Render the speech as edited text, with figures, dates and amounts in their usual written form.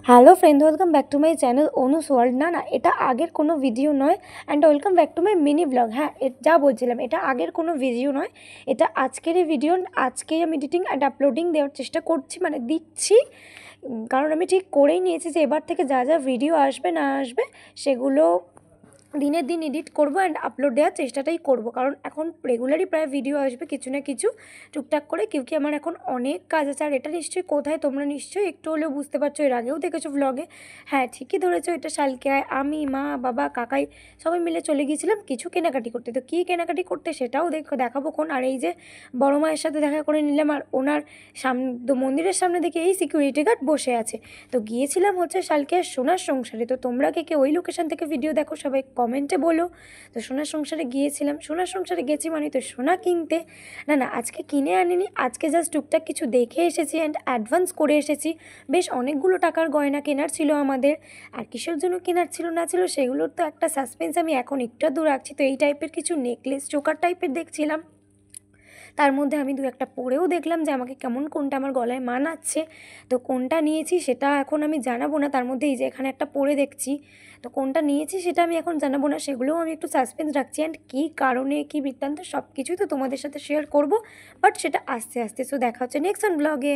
Hello friend, welcome back to my channel অনুস world. না এটা আগের কোনো ভিডিও নয়। And welcome back to my mini blog. হ্যাঁ, যা বলছিলাম, এটা আগের কোনো ভিডিও নয়, এটা আজকেরই ভিডিও। আজকেই আমি এডিটিং অ্যান্ড আপলোডিং দেওয়ার চেষ্টা করছি, মানে দিচ্ছি। কারণ আমি ঠিক করেই নিয়েছি যে এবার থেকে যা যা ভিডিও আসবে না আসবে সেগুলো দিনের দিন এডিট করবো অ্যান্ড আপলোড দেওয়ার চেষ্টাটাই করব। কারণ এখন রেগুলারই প্রায় ভিডিও আসবে কিছু না কিছু টুকটাক করে, কি আমার এখন অনেক কাজ আছে। আর এটা নিশ্চয়ই কোথায় তোমরা নিশ্চয়ই একটু হলেও বুঝতে পারছো, এর আগেও দেখেছো ভ্লগে। হ্যাঁ, ঠিকই ধরেছো, এটা শালকিয়ায় আমি, মা, বাবা, কাকাই সবাই মিলে চলে গিয়েছিলাম কিছু কেনাকাটি করতে। তো কী কেনাকাটি করতে সেটাও দেখাবো কোন। আর এই যে বড় মায়ের সাথে দেখা করে নিলাম, আর ওনার মন্দিরের সামনে দেখে এই সিকিউরিটি গার্ড বসে আছে। তো গিয়েছিলাম হচ্ছে শালকিয়ার সোনার সংসারে। তো তোমরা কে ওই লোকেশন থেকে ভিডিও দেখো সবাই কমেন্টে বলো। তো সোনার সংসারে গিয়েছিলাম, সোনার সংসারে গেছি মানে তো সোনা কিনতে। না আজকে কিনে আনিনি, আজকে জাস্ট টুকটাক কিছু দেখে এসেছি অ্যান্ড অ্যাডভান্স করে এসেছি। বেশ অনেকগুলো টাকার গয়না কেনার ছিল আমাদের। আর কিসের জন্য কেনার ছিল না ছিল সেগুলোর তো একটা সাসপেন্স আমি এখন একটু দূর রাখছি। তো এই টাইপের কিছু নেকলেস চোকার টাইপের দেখছিলাম, তার মধ্যে আমি দু একটা পরেও দেখলাম যে আমাকে কেমন কোনটা আমার গলায় মানাচ্ছে। তো কোনটা নিয়েছি সেটা এখন আমি জানাবো না। তার মধ্যে এই যে এখানে একটা পরে দেখছি, তো কোনটা নিয়েছি সেটা আমি এখন জানাবো না, সেগুলোও আমি একটু সাসপেন্স রাখছি। অ্যান্ড কী কারণে কী বৃত্তান্ত সব কিছুই তো তোমাদের সাথে শেয়ার করবো, বাট সেটা আস্তে আস্তে। সো দেখা হচ্ছে নেক্সট ব্লগে।